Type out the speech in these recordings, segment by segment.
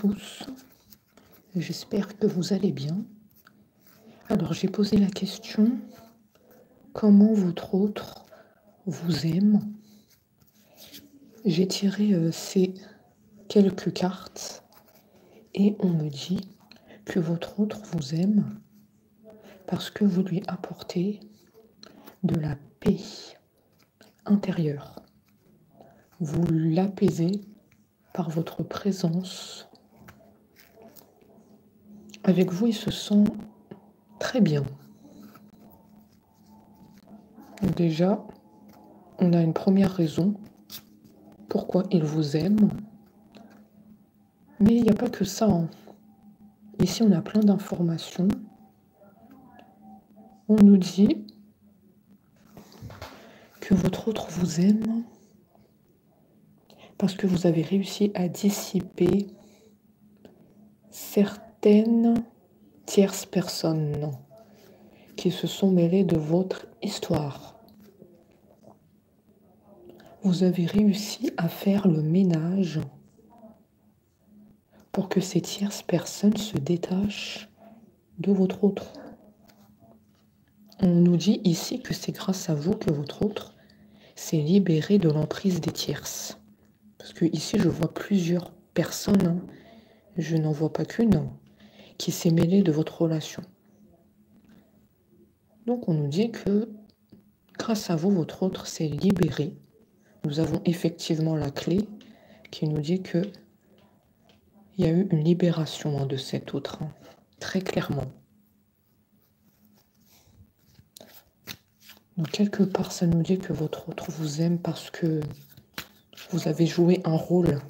tous, j'espère que vous allez bien. Alors j'ai posé la question, comment votre autre vous aime? J'ai tiré ces quelques cartes et on me dit que votre autre vous aime parce que vous lui apportez de la paix intérieure. Vous l'apaisez par votre présence. Avec vous, il se sent très bien. Déjà, on a une première raison pourquoi il vous aime. Mais il n'y a pas que ça, hein. Ici, on a plein d'informations. On nous dit que votre autre vous aime parce que vous avez réussi à dissiper certaines tierces personnes qui se sont mêlées de votre histoire. Vous avez réussi à faire le ménage pour que ces tierces personnes se détachent de votre autre. On nous dit ici que c'est grâce à vous que votre autre s'est libéré de l'emprise des tierces. Parce que ici, je vois plusieurs personnes, hein. Je n'en vois pas qu'une, qui s'est mêlée de votre relation. Donc on nous dit que grâce à vous, votre autre s'est libéré. Nous avons effectivement la clé qui nous dit que il y a eu une libération de cet autre, hein, très clairement. Donc quelque part, ça nous dit que votre autre vous aime parce que vous avez joué un rôle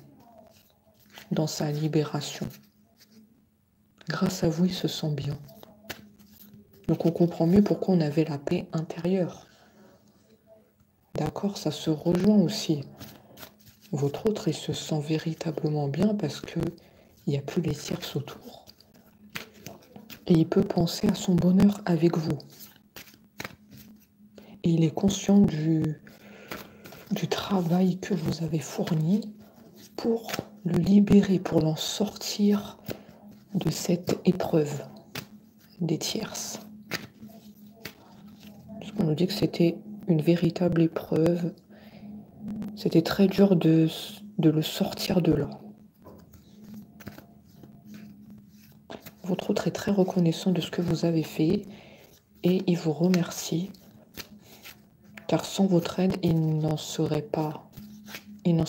dans sa libération. Grâce à vous, il se sent bien. Donc on comprend mieux pourquoi on avait la paix intérieure. D'accord, ça se rejoint aussi. Votre autre, il se sent véritablement bien parce que il n'y a plus les tierces autour. Et il peut penser à son bonheur avec vous. Et il est conscient du travail que vous avez fourni pour le libérer, pour l'en sortir de cette épreuve des tierces. Parce qu'on nous dit que c'était une véritable épreuve. C'était très dur de le sortir de là. Votre autre est très reconnaissant de ce que vous avez fait et il vous remercie. Car sans votre aide, il n'en serait pas là. Il ne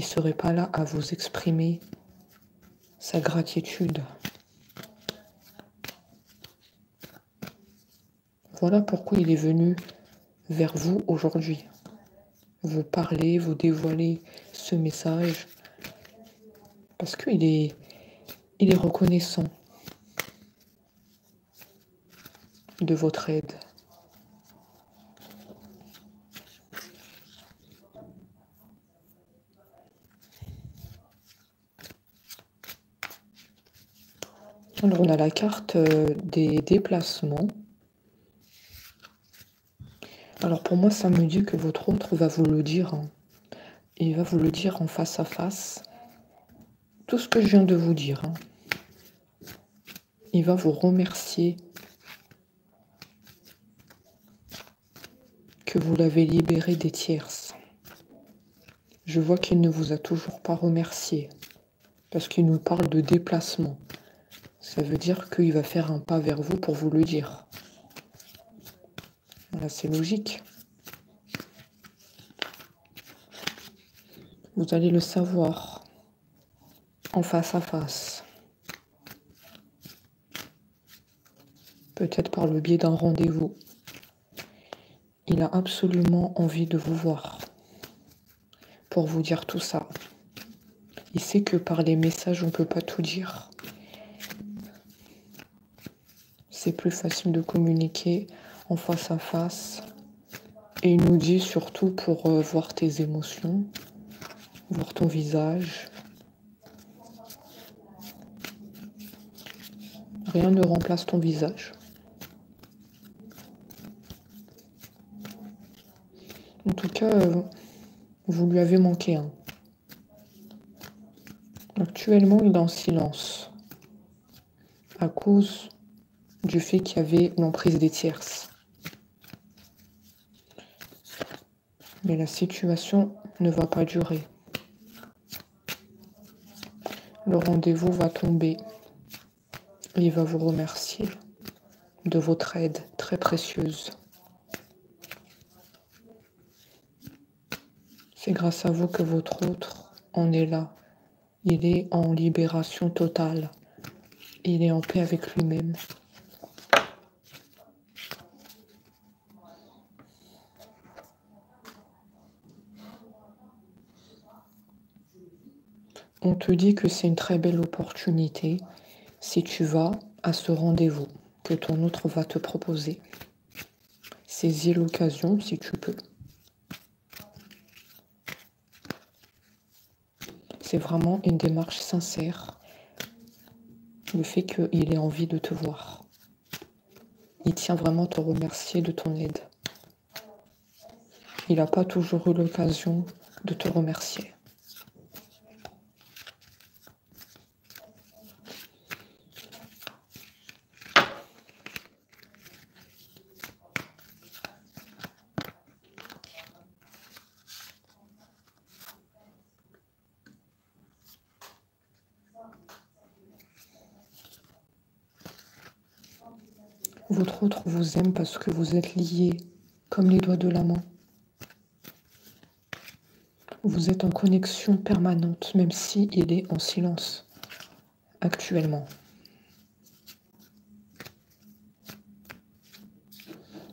serait pas là à vous exprimer sa gratitude. Voilà pourquoi il est venu vers vous aujourd'hui. Vous parler, vous dévoiler ce message. Parce qu'il est reconnaissant de votre aide. Alors on a la carte des déplacements. Alors pour moi, ça me dit que votre autre va vous le dire, hein. Il va vous le dire en face à face. Tout ce que je viens de vous dire, hein. Il va vous remercier que vous l'avez libéré des tierces. Je vois qu'il ne vous a toujours pas remercié parce qu'il nous parle de déplacement. Ça veut dire qu'il va faire un pas vers vous pour vous le dire. Voilà, c'est logique. Vous allez le savoir en face à face. Peut-être par le biais d'un rendez-vous. Il a absolument envie de vous voir pour vous dire tout ça. Il sait que par les messages, on ne peut pas tout dire. C'est plus facile de communiquer en face à face. Et il nous dit surtout pour voir tes émotions, voir ton visage. Rien ne remplace ton visage. En tout cas, vous lui avez manqué, hein. Actuellement, il est en silence à cause du fait qu'il y avait l'emprise des tierces. Mais la situation ne va pas durer. Le rendez-vous va tomber. Et il va vous remercier de votre aide très précieuse. C'est grâce à vous que votre autre en est là. Il est en libération totale. Il est en paix avec lui-même. On te dit que c'est une très belle opportunité si tu vas à ce rendez-vous que ton autre va te proposer. Saisis l'occasion si tu peux. C'est vraiment une démarche sincère, le fait qu'il ait envie de te voir. Il tient vraiment à te remercier de ton aide. Il n'a pas toujours eu l'occasion de te remercier. Votre autre vous aime parce que vous êtes liés comme les doigts de la main. Vous êtes en connexion permanente, même si il est en silence actuellement.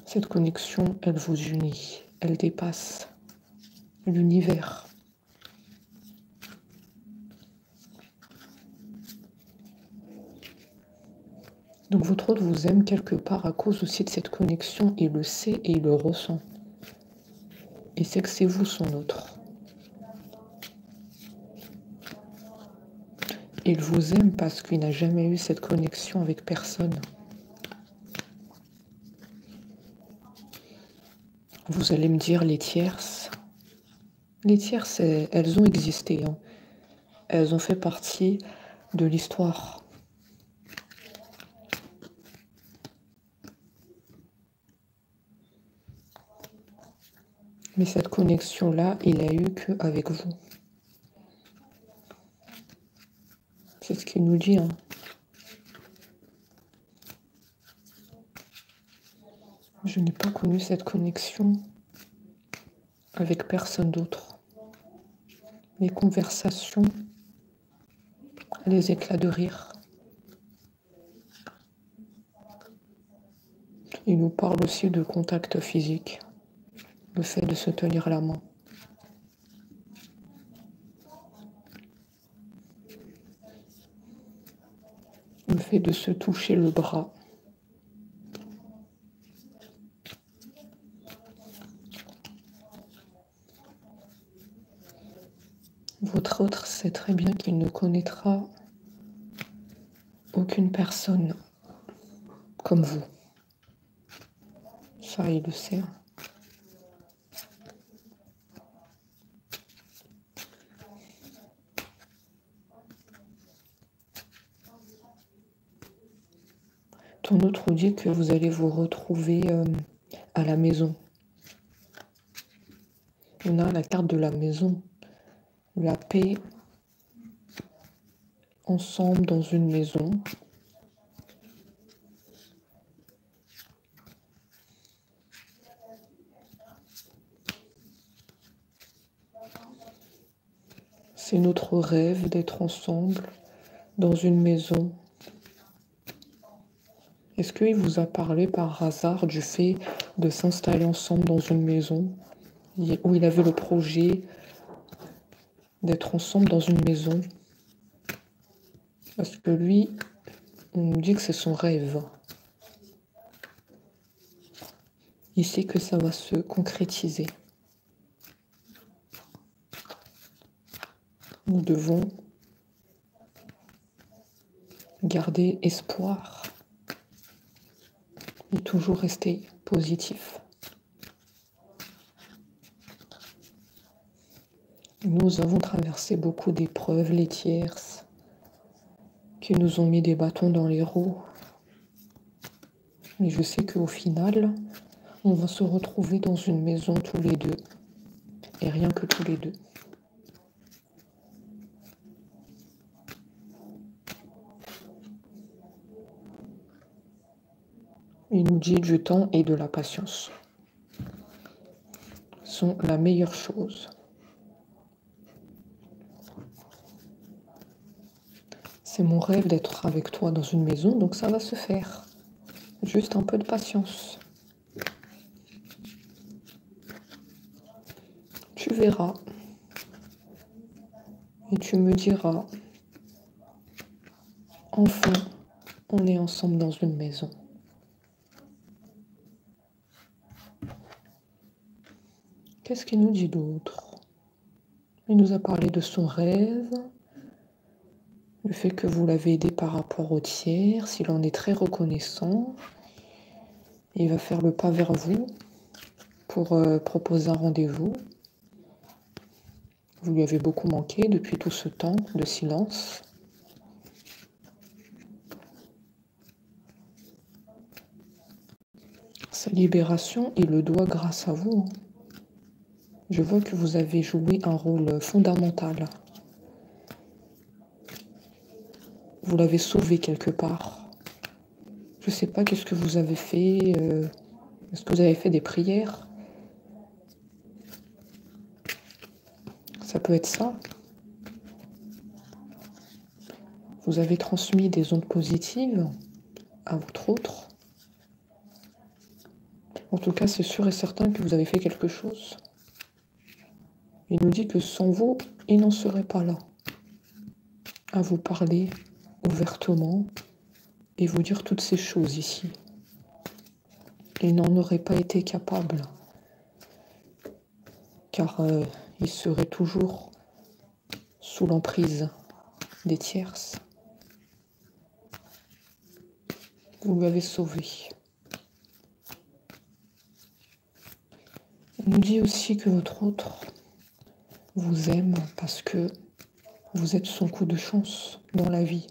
Cette connexion, elle vous unit, elle dépasse l'univers. Donc votre autre vous aime quelque part à cause aussi de cette connexion, il le sait et il le ressent. Il sait que c'est vous son autre. Il vous aime parce qu'il n'a jamais eu cette connexion avec personne. Vous allez me dire les tierces. Les tierces, elles ont existé. Hein. Elles ont fait partie de l'histoire. Mais cette connexion-là, il a eu qu'avec vous. C'est ce qu'il nous dit. Hein. Je n'ai pas connu cette connexion avec personne d'autre. Les conversations, les éclats de rire. Il nous parle aussi de contact physique, le fait de se tenir la main. Le fait de se toucher le bras. Votre autre sait très bien qu'il ne connaîtra aucune personne comme vous. Ça, il le sait. Ton autre dit que vous allez vous retrouver à la maison. On a la carte de la maison. La paix, ensemble dans une maison. C'est notre rêve d'être ensemble dans une maison. Est-ce qu'il vous a parlé par hasard du fait de s'installer ensemble dans une maison où il avait le projet d'être ensemble dans une maison? Parce que lui, on nous dit que c'est son rêve. Il sait que ça va se concrétiser. Nous devons garder espoir et toujours rester positif. Nous, Nous avons traversé beaucoup d'épreuves, les tierces, qui nous ont mis des bâtons dans les roues. Et je sais qu'au final, on va se retrouver dans une maison tous les deux. Et rien que tous les deux. Il nous dit du temps et de la patience sont la meilleure chose. C'est mon rêve d'être avec toi dans une maison, donc ça va se faire. Juste un peu de patience. Tu verras. Et tu me diras, enfin, on est ensemble dans une maison. Qu'est-ce qu'il nous dit d'autre? Il nous a parlé de son rêve, le fait que vous l'avez aidé par rapport au tiers, s'il en est très reconnaissant. Il va faire le pas vers vous pour proposer un rendez-vous. Vous lui avez beaucoup manqué depuis tout ce temps de silence. Sa libération, il le doit grâce à vous. Je vois que vous avez joué un rôle fondamental. Vous l'avez sauvé quelque part. Je ne sais pas qu'est-ce que vous avez fait. Est-ce que vous avez fait des prières? Ça peut être ça. Vous avez transmis des ondes positives à votre autre. En tout cas, c'est sûr et certain que vous avez fait quelque chose. Il nous dit que sans vous, il n'en serait pas là. À vous parler ouvertement et vous dire toutes ces choses ici. Il n'en aurait pas été capable. Car il serait toujours sous l'emprise des tierces. Vous lui avez sauvé. Il nous dit aussi que votre autre vous aime parce que vous êtes son coup de chance dans la vie.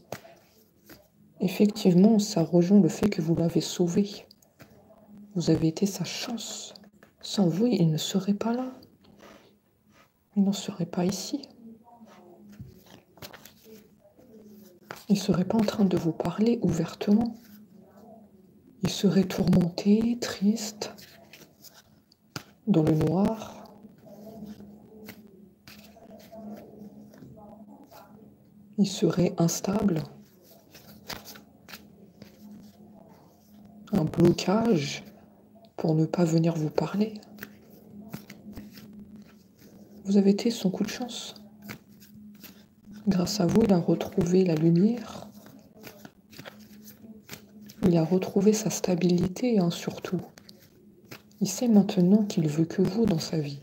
Effectivement, ça rejoint le fait que vous l'avez sauvé. Vous avez été sa chance. Sans vous, il ne serait pas là. Il n'en serait pas ici. Il ne serait pas en train de vous parler ouvertement. Il serait tourmenté, triste, dans le noir. Il serait instable. Un blocage pour ne pas venir vous parler. Vous avez été son coup de chance. Grâce à vous, il a retrouvé la lumière. Il a retrouvé sa stabilité, surtout. Il sait maintenant qu'il veut que vous dans sa vie.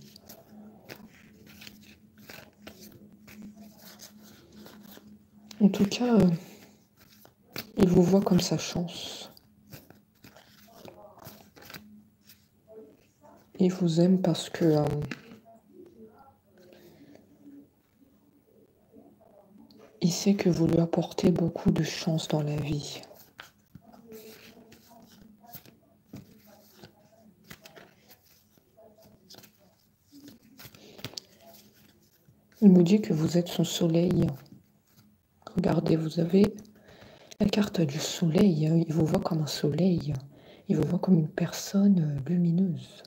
En tout cas, il vous voit comme sa chance. Il vous aime parce que il sait que vous lui apportez beaucoup de chance dans la vie. Il me dit que vous êtes son soleil. Regardez, vous avez la carte du soleil. Il vous voit comme un soleil. Il vous voit comme une personne lumineuse.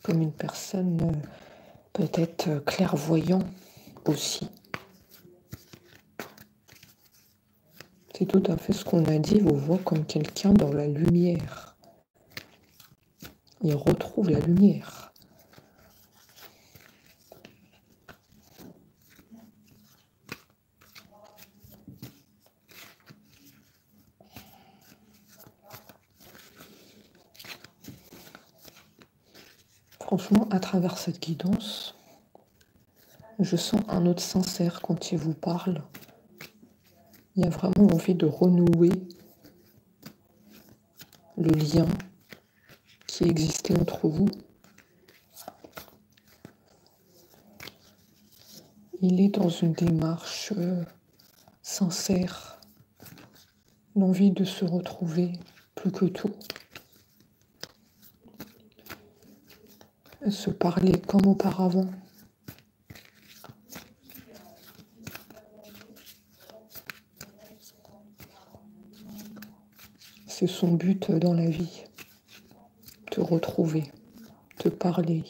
Comme une personne peut-être clairvoyant aussi. C'est tout à fait ce qu'on a dit. Il vous voit comme quelqu'un dans la lumière. Il retrouve la lumière. Franchement, à travers cette guidance, je sens un autre sincère quand il vous parle. Il y a vraiment envie de renouer le lien qui existait entre vous. Il est dans une démarche sincère, l'envie de se retrouver plus que tout. Se parler comme auparavant. C'est son but dans la vie, te retrouver, te parler.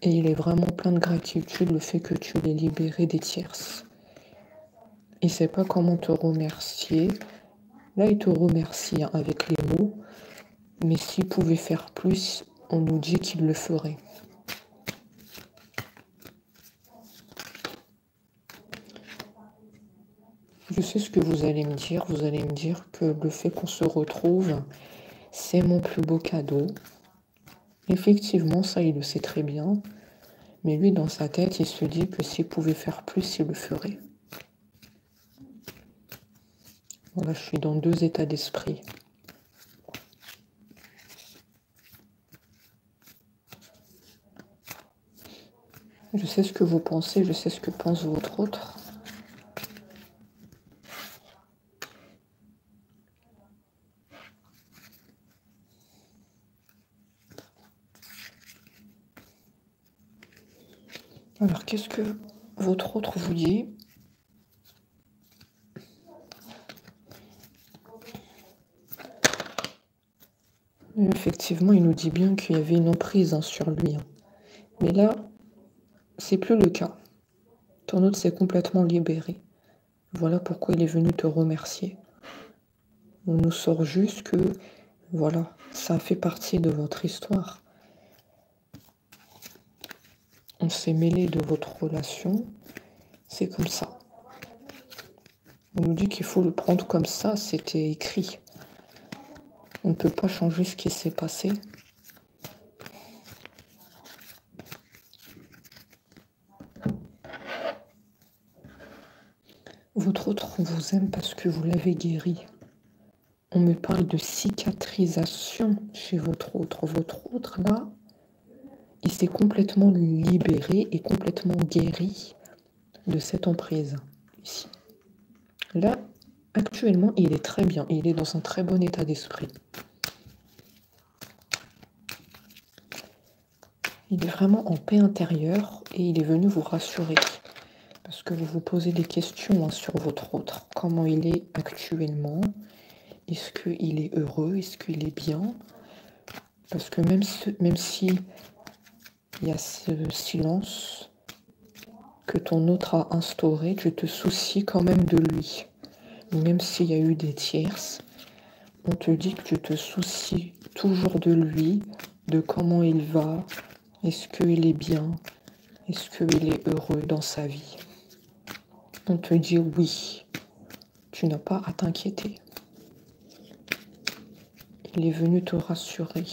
Et il est vraiment plein de gratitude le fait que tu l'aies libéré des tierces. Il ne sait pas comment te remercier. Là, il te remercie avec les mots, mais s'il pouvait faire plus, on nous dit qu'il le ferait. Je sais ce que vous allez me dire. Vous allez me dire que le fait qu'on se retrouve, c'est mon plus beau cadeau. Effectivement, ça, il le sait très bien. Mais lui, dans sa tête, il se dit que s'il pouvait faire plus, il le ferait. Voilà, je suis dans deux états d'esprit. Je sais ce que vous pensez, je sais ce que pense votre autre. Alors, qu'est-ce que votre autre vous dit? Effectivement, il nous dit bien qu'il y avait une emprise sur lui. Mais là, c'est plus le cas. Ton autre s'est complètement libéré. Voilà pourquoi il est venu te remercier. On nous sort juste que, voilà, ça fait partie de votre histoire. On s'est mêlé de votre relation. C'est comme ça. On nous dit qu'il faut le prendre comme ça, c'était écrit. On ne peut pas changer ce qui s'est passé. Votre autre vous aime parce que vous l'avez guéri. On me parle de cicatrisation chez votre autre. Votre autre, là, il s'est complètement libéré et complètement guéri de cette emprise. Ici. Là, actuellement, il est très bien. Il est dans un très bon état d'esprit. Il est vraiment en paix intérieure et il est venu vous rassurer. Parce que vous vous posez des questions sur votre autre. Comment il est actuellement? Est-ce qu'il est heureux? Est-ce qu'il est bien? Parce que même si il y a ce silence que ton autre a instauré, tu te soucies quand même de lui. Même s'il y a eu des tierces, on te dit que tu te soucies toujours de lui, de comment il va, est-ce qu'il est bien, est-ce qu'il est heureux dans sa vie. On te dit oui, tu n'as pas à t'inquiéter. Il est venu te rassurer.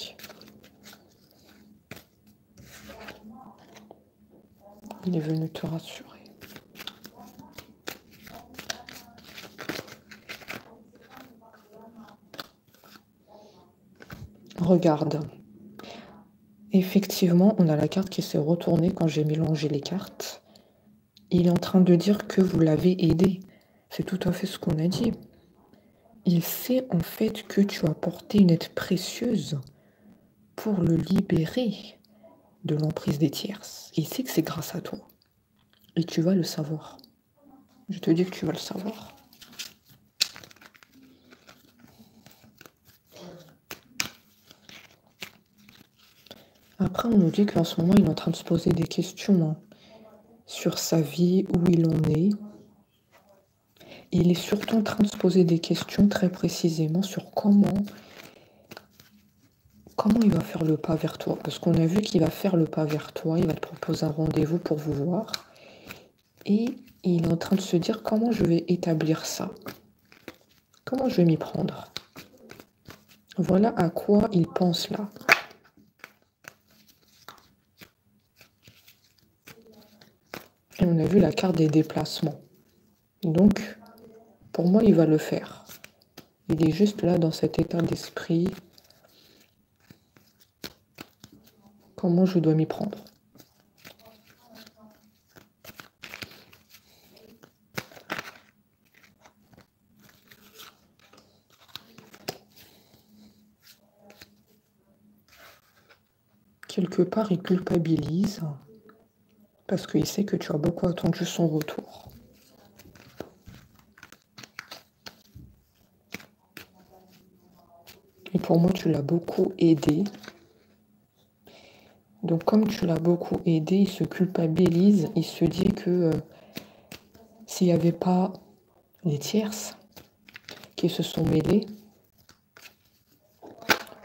Il est venu te rassurer. Regarde. Effectivement, on a la carte qui s'est retournée quand j'ai mélangé les cartes. Il est en train de dire que vous l'avez aidé. C'est tout à fait ce qu'on a dit. Il sait en fait que tu as apporté une aide précieuse pour le libérer de l'emprise des tierces. Il sait que c'est grâce à toi. Et tu vas le savoir. Je te dis que tu vas le savoir. Après, on nous dit qu'en ce moment, il est en train de se poser des questions sur sa vie, où il en est. Il est surtout en train de se poser des questions très précisément sur comment il va faire le pas vers toi. Parce qu'on a vu qu'il va faire le pas vers toi, il va te proposer un rendez-vous pour vous voir. Et il est en train de se dire comment je vais établir ça. Comment je vais m'y prendre. Voilà à quoi il pense là. Et on a vu la carte des déplacements. Donc, pour moi, il va le faire. Il est juste là dans cet état d'esprit. Comment je dois m'y prendre. quelque part, il culpabilise parce qu'il sait que tu as beaucoup attendu son retour. Et pour moi, tu l'as beaucoup aidé. Donc, comme tu l'as beaucoup aidé, il se culpabilise. Il se dit que s'il n'y avait pas les tierces qui se sont mêlées,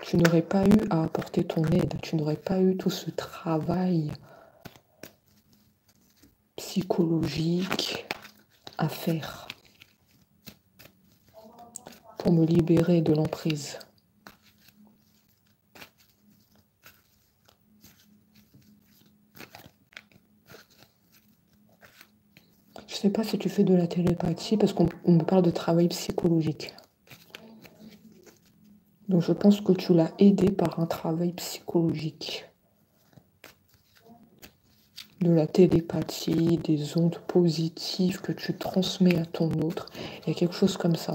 tu n'aurais pas eu à apporter ton aide. Tu n'aurais pas eu tout ce travail psychologique à faire pour me libérer de l'emprise. Je ne sais pas si tu fais de la télépathie parce qu'on me parle de travail psychologique. Donc je pense que tu l'as aidé par un travail psychologique. De la télépathie, des ondes positives que tu transmets à ton autre. Il y a quelque chose comme ça.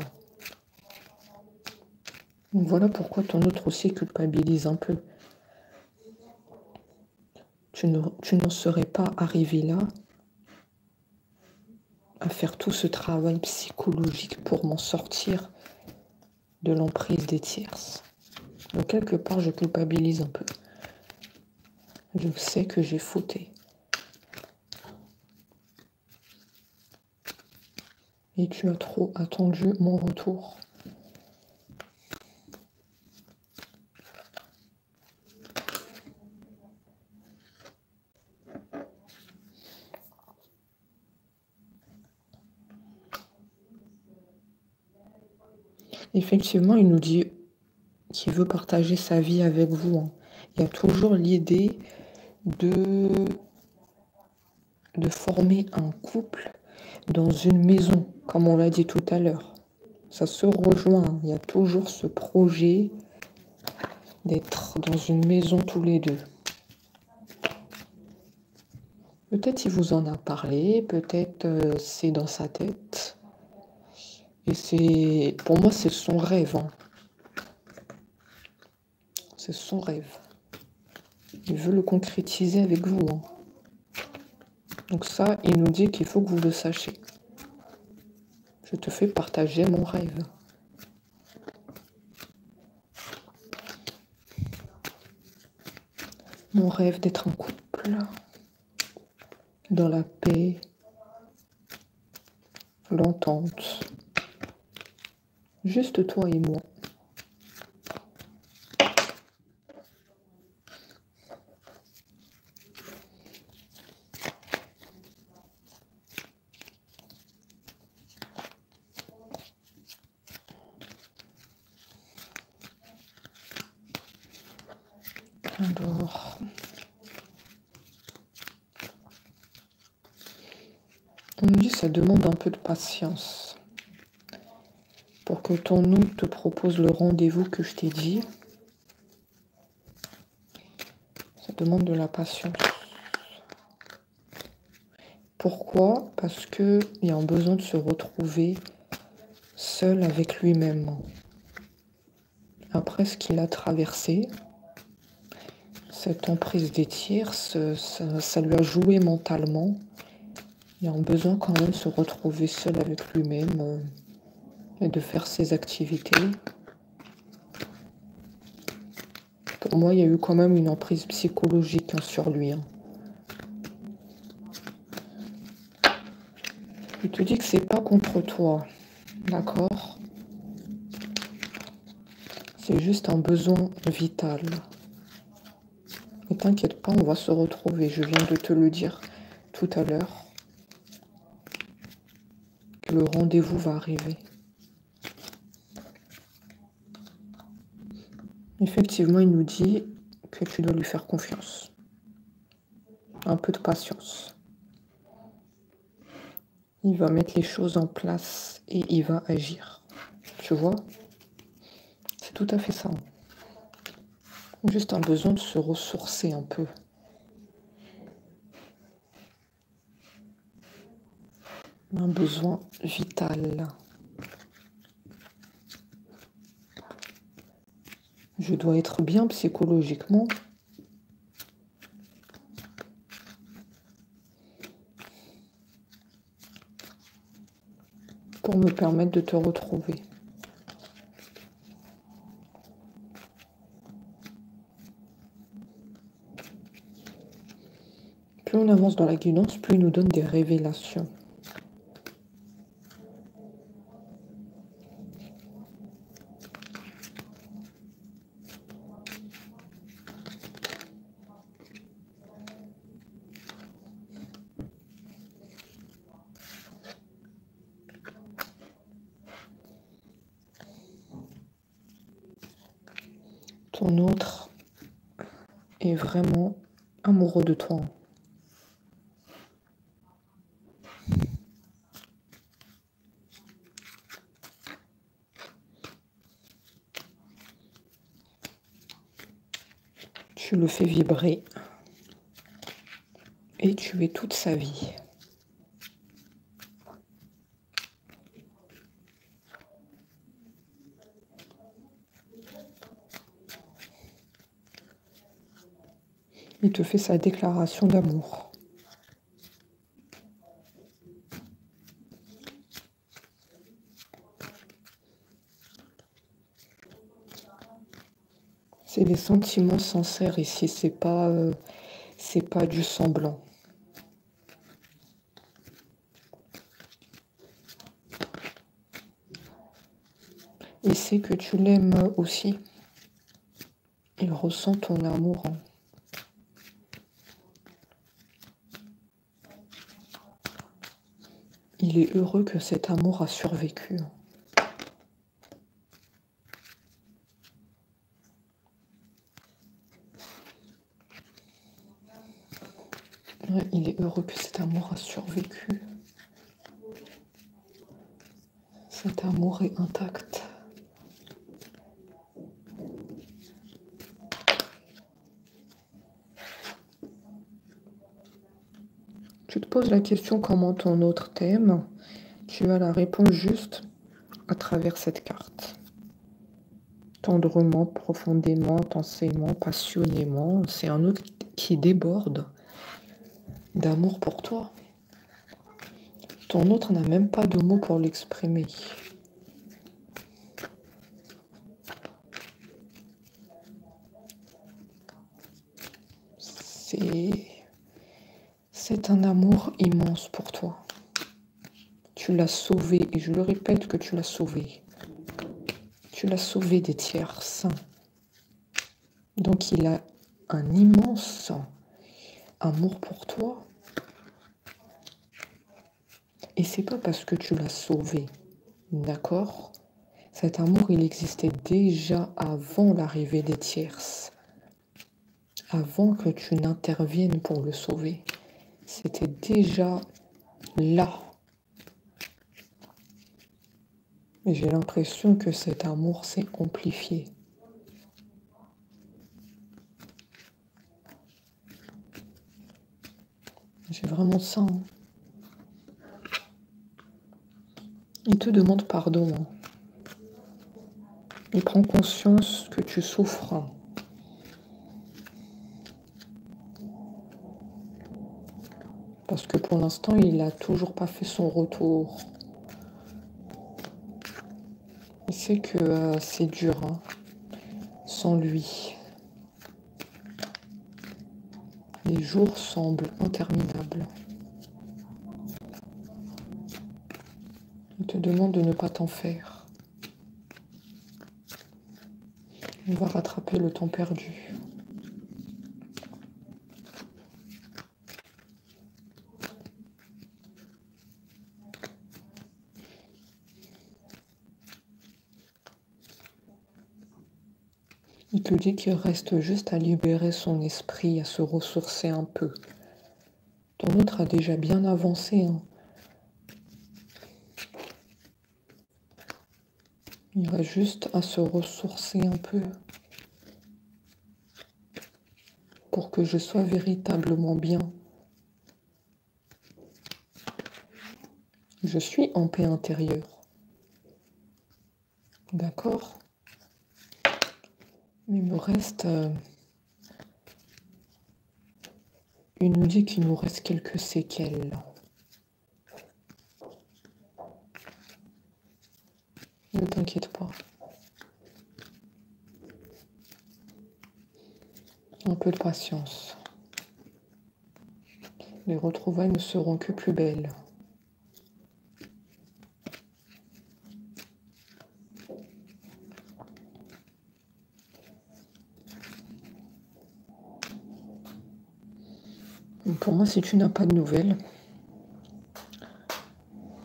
Donc voilà pourquoi ton autre aussi culpabilise un peu. Tu n'en serais pas arrivé là à faire tout ce travail psychologique pour m'en sortir de l'emprise des tierces. Donc quelque part, je culpabilise un peu. Je sais que j'ai fauté. Et tu as trop attendu mon retour. Effectivement, il nous dit qu'il veut partager sa vie avec vous. Hein. Il y a toujours l'idée de former un couple dans une maison, comme on l'a dit tout à l'heure. Ça se rejoint. Hein. Il y a toujours ce projet d'être dans une maison tous les deux. Peut-être il vous en a parlé, peut-être c'est dans sa tête. Et pour moi, c'est son rêve. Hein. C'est son rêve. Il veut le concrétiser avec vous. Hein. Donc ça, il nous dit qu'il faut que vous le sachiez. Je te fais partager mon rêve. Mon rêve d'être en couple, dans la paix, l'entente. Juste toi et moi. Alors, on nous dit que ça demande un peu de patience pour que ton hôte te propose le rendez-vous que je t'ai dit. Ça demande de la patience. Pourquoi? Parce qu'il y a un besoin de se retrouver seul avec lui-même. Après ce qu'il a traversé, cette emprise des tierces, ça lui a joué mentalement. Il y a un besoin quand même de se retrouver seul avec lui-même et de faire ses activités. Pour moi, il y a eu quand même une emprise psychologique sur lui. Hein. Il te dit que c'est pas contre toi, d'accord? C'est juste un besoin vital. Ne t'inquiète pas, on va se retrouver. Je viens de te le dire tout à l'heure. Le rendez-vous va arriver. Effectivement, il nous dit que tu dois lui faire confiance. Un peu de patience. Il va mettre les choses en place et il va agir. Tu vois? C'est tout à fait ça. Juste un besoin de se ressourcer un peu. Un besoin vital. Je dois être bien psychologiquement pour me permettre de te retrouver. Plus on avance dans la guidance, plus il nous donne des révélations. Ton autre est vraiment amoureux de toi. Tu le fais vibrer et tu es toute sa vie. Il te fait sa déclaration d'amour. C'est des sentiments sincères ici, c'est pas du semblant. Il sait que tu l'aimes aussi. Il ressent ton amour. Il est heureux que cet amour a survécu. Ouais, il est heureux que cet amour a survécu. Cet amour est intact. Tu te poses la question comment ton autre t'aime. Tu as la réponse juste à travers cette carte. Tendrement, profondément, intensément, passionnément. C'est un autre qui déborde d'amour pour toi. Ton autre n'a même pas de mots pour l'exprimer. C'est un amour immense pour toi. Tu l'as sauvé, et je le répète que tu l'as sauvé. Tu l'as sauvé des tiers saints. Donc il a un immense amour pour toi. Et c'est pas parce que tu l'as sauvé, d'accord? Cet amour, il existait déjà avant l'arrivée des tierces. Avant que tu n'interviennes pour le sauver. C'était déjà là. Et j'ai l'impression que cet amour s'est amplifié. J'ai vraiment ça. Hein. Il te demande pardon. Hein. Il prend conscience que tu souffres. Hein. Parce que pour l'instant, il n'a toujours pas fait son retour. Il sait que c'est dur, hein, sans lui. Les jours semblent interminables. Il te demande de ne pas t'en faire. On va rattraper le temps perdu. Il te dit qu'il reste juste à libérer son esprit, à se ressourcer un peu. Ton autre a déjà bien avancé. Hein. Il reste juste à se ressourcer un peu pour que je sois véritablement bien. Je suis en paix intérieure. D'accord? Mais il me reste... il nous dit qu'il nous reste quelques séquelles. Ne t'inquiète pas. Un peu de patience. Les retrouvailles ne seront que plus belles. Pour moi, si tu n'as pas de nouvelles,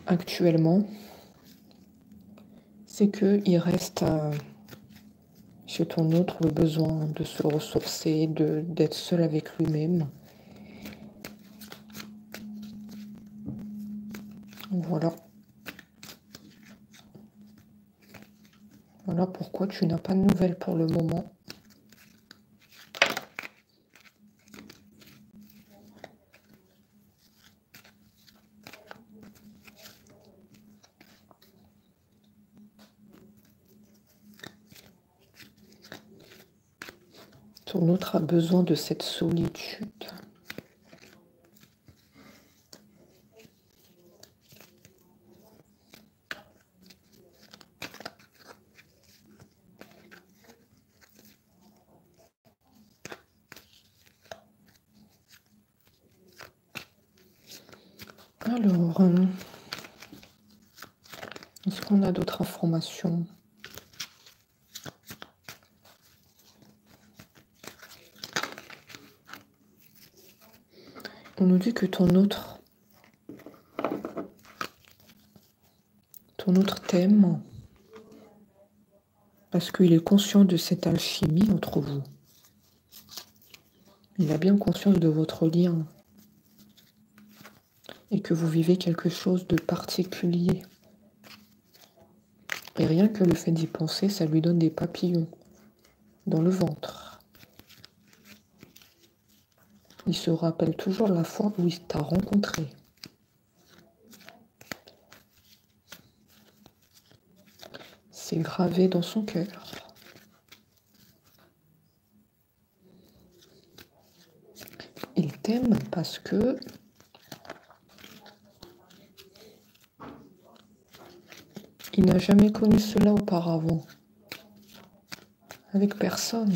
actuellement, c'est qu'il reste chez ton autre le besoin de se ressourcer, d'être seul avec lui-même. Voilà. Voilà pourquoi tu n'as pas de nouvelles pour le moment. Ton autre a besoin de cette solitude. Alors, est-ce qu'on a d'autres informations? On nous dit que ton autre t'aime parce qu'il est conscient de cette alchimie entre vous. Il a bien conscience de votre lien et que vous vivez quelque chose de particulier. Et rien que le fait d'y penser, ça lui donne des papillons dans le ventre. Il se rappelle toujours la fois où il t'a rencontré. C'est gravé dans son cœur. Il t'aime parce que il n'a jamais connu cela auparavant. Avec personne.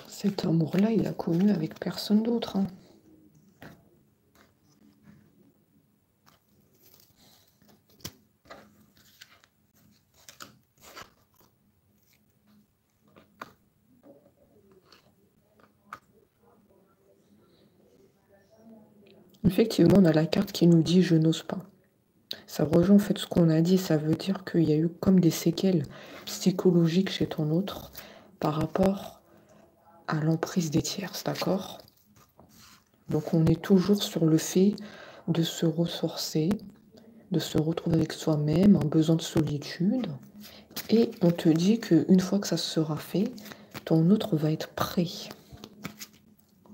Cet amour-là, il l'a connu avec personne d'autre. Hein. Effectivement, on a la carte qui nous dit « je n'ose pas ». Ça rejoint en fait ce qu'on a dit, ça veut dire qu'il y a eu comme des séquelles psychologiques chez ton autre par rapport à l'emprise des tierces, d'accord? Donc on est toujours sur le fait de se ressourcer, de se retrouver avec soi-même, un besoin de solitude. Et on te dit qu'une fois que ça sera fait, ton autre va être prêt.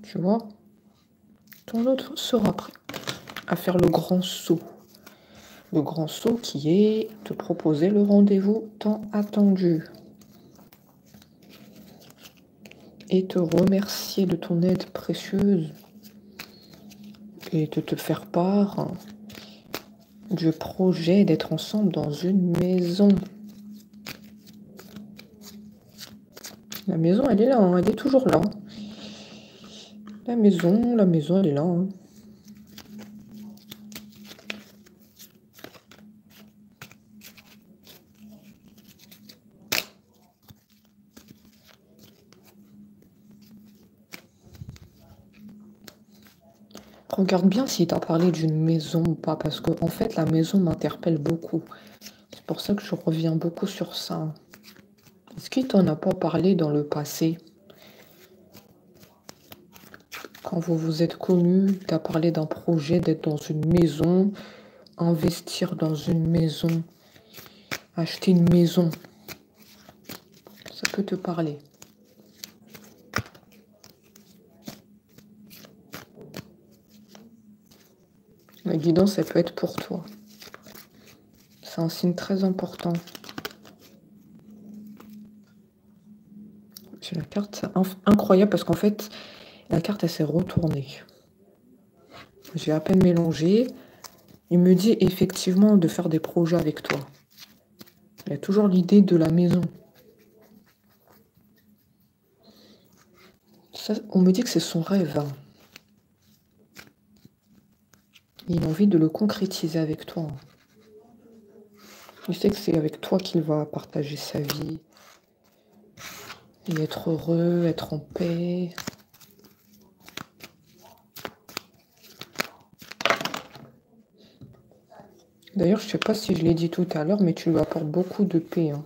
Tu vois? Ton autre sera prêt à faire le grand saut. Le grand saut qui est te proposer le rendez-vous tant attendu. Et te remercier de ton aide précieuse. Et de te faire part du projet d'être ensemble dans une maison. La maison, elle est là, hein, elle est toujours là. La maison, elle est là. Hein. Regarde bien s'il t'a parlé d'une maison ou pas, parce que en fait, la maison m'interpelle beaucoup. C'est pour ça que je reviens beaucoup sur ça. Est-ce qu'il t'en a pas parlé dans le passé? Quand vous vous êtes connus, t'as parlé d'un projet d'être dans une maison, investir dans une maison, acheter une maison. Ça peut te parler. La guidance, elle peut être pour toi. C'est un signe très important. J'ai la carte, c'est incroyable parce qu'en fait, la carte, elle s'est retournée. J'ai à peine mélangé. Il me dit effectivement de faire des projets avec toi. Il y a toujours l'idée de la maison. Ça, on me dit que c'est son rêve, hein. Il a envie de le concrétiser avec toi. Il sait que c'est avec toi qu'il va partager sa vie. Et être heureux, être en paix. D'ailleurs, je ne sais pas si je l'ai dit tout à l'heure, mais tu lui apportes beaucoup de paix, hein.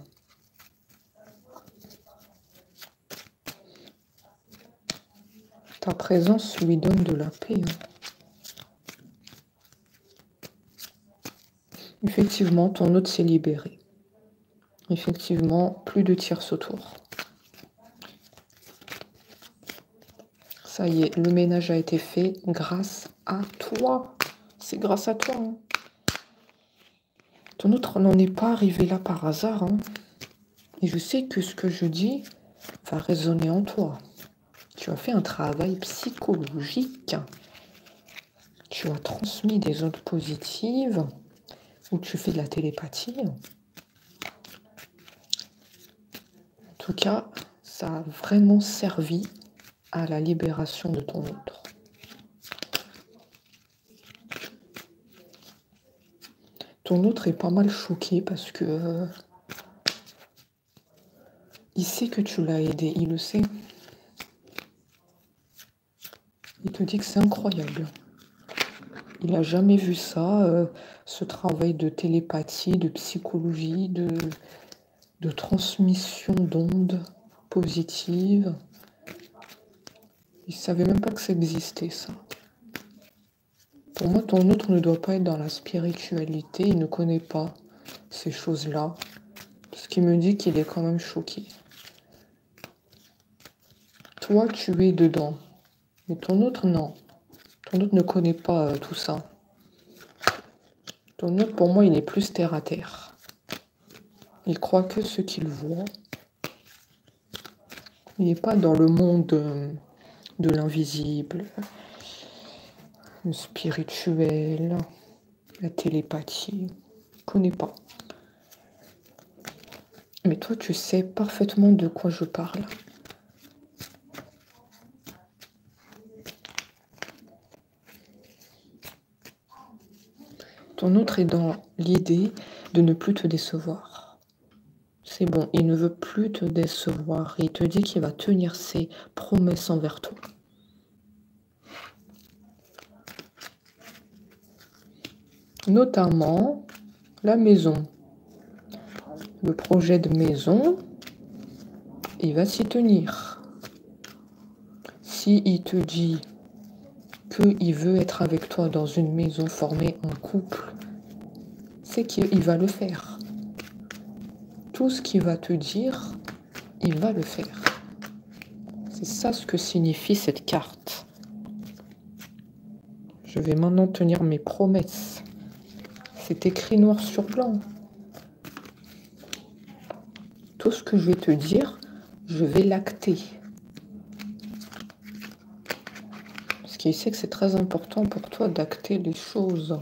Ta présence lui donne de la paix, hein. Effectivement, ton autre s'est libéré. Effectivement, plus de tierces autour. Ça y est, le ménage a été fait grâce à toi. C'est grâce à toi, hein. Ton autre n'en est pas arrivé là par hasard, hein. Et je sais que ce que je dis va résonner en toi. Tu as fait un travail psychologique. Tu as transmis des ondes positives ou tu fais de la télépathie. En tout cas, ça a vraiment servi à la libération de ton autre. Ton autre est pas mal choqué parce que il sait que tu l'as aidé, il le sait. Il te dit que c'est incroyable. Il n'a jamais vu ça, ce travail de télépathie, de psychologie, de transmission d'ondes positives. Il ne savait même pas que ça existait, ça. Pour moi, ton autre ne doit pas être dans la spiritualité, il ne connaît pas ces choses-là. Ce qui me dit qu'il est quand même choqué. Toi, tu es dedans, mais ton autre, non. Ton autre ne connaît pas tout ça. Ton autre, pour moi, il est plus terre à terre. Il croit que ce qu'il voit. Il n'est pas dans le monde de l'invisible, le spirituel, la télépathie. Il ne connaît pas. Mais toi, tu sais parfaitement de quoi je parle. Ton autre est dans l'idée de ne plus te décevoir. C'est bon, il ne veut plus te décevoir. Il te dit qu'il va tenir ses promesses envers toi. Notamment la maison. Le projet de maison, il va s'y tenir. S'il te dit qu'il veut être avec toi dans une maison formée en couple, c'est qu'il va le faire. Tout ce qu'il va te dire, il va le faire. C'est ça ce que signifie cette carte. Je vais maintenant tenir mes promesses. C'est écrit noir sur blanc. Tout ce que je vais te dire, je vais l'acter. Parce qu'il sait que c'est très important pour toi d'acter les choses.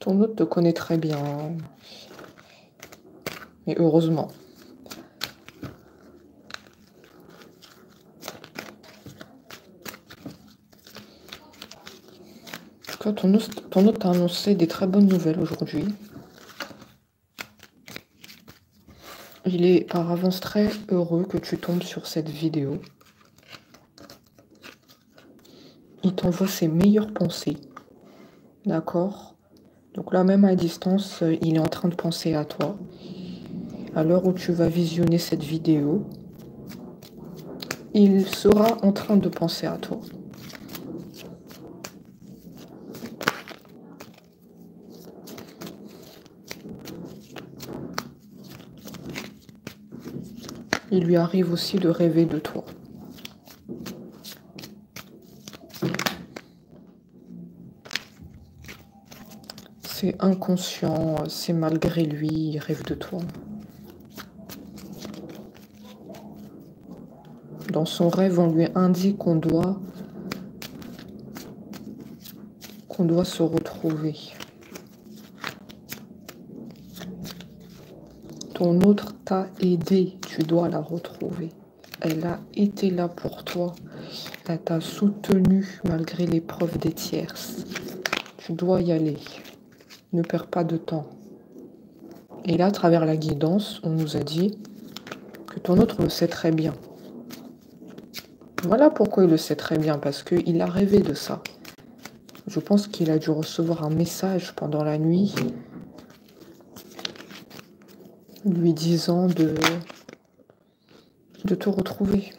Ton autre te connaît très bien. Mais heureusement. En tout cas, ton autre t'a annoncé des très bonnes nouvelles aujourd'hui. Il est par avance très heureux que tu tombes sur cette vidéo. Il t'envoie ses meilleures pensées. D'accord? Donc là, même à distance, il est en train de penser à toi. À l'heure où tu vas visionner cette vidéo, il sera en train de penser à toi. Il lui arrive aussi de rêver de toi. C'est inconscient, c'est malgré lui, il rêve de toi. Dans son rêve, on lui indique qu'on doit se retrouver. Ton autre t'a aidé, tu dois la retrouver. Elle a été là pour toi. Elle t'a soutenu malgré l'épreuve des tierces. Tu dois y aller. Ne perds pas de temps. Et là, à travers la guidance, on nous a dit que ton autre le sait très bien. Voilà pourquoi il le sait très bien, parce qu'il a rêvé de ça. Je pense qu'il a dû recevoir un message pendant la nuit lui disant de te retrouver.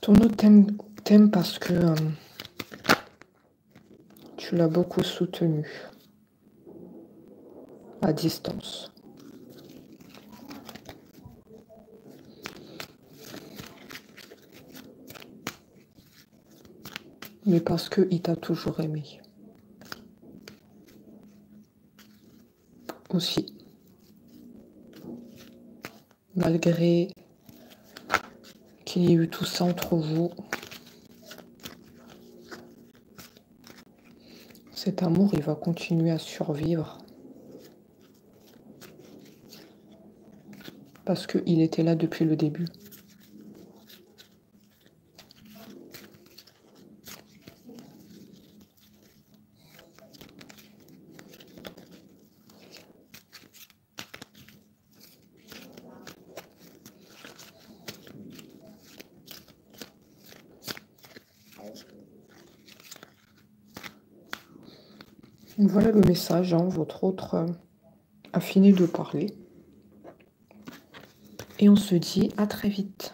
Ton autre t'aime parce que tu l'as beaucoup soutenu à distance. Mais parce qu'il t'a toujours aimé. Aussi. Malgré qu'il y ait eu tout ça entre vous, cet amour, il va continuer à survivre. Parce qu'il était là depuis le début. Voilà le message, hein. Votre autre a fini de parler. Et on se dit à très vite.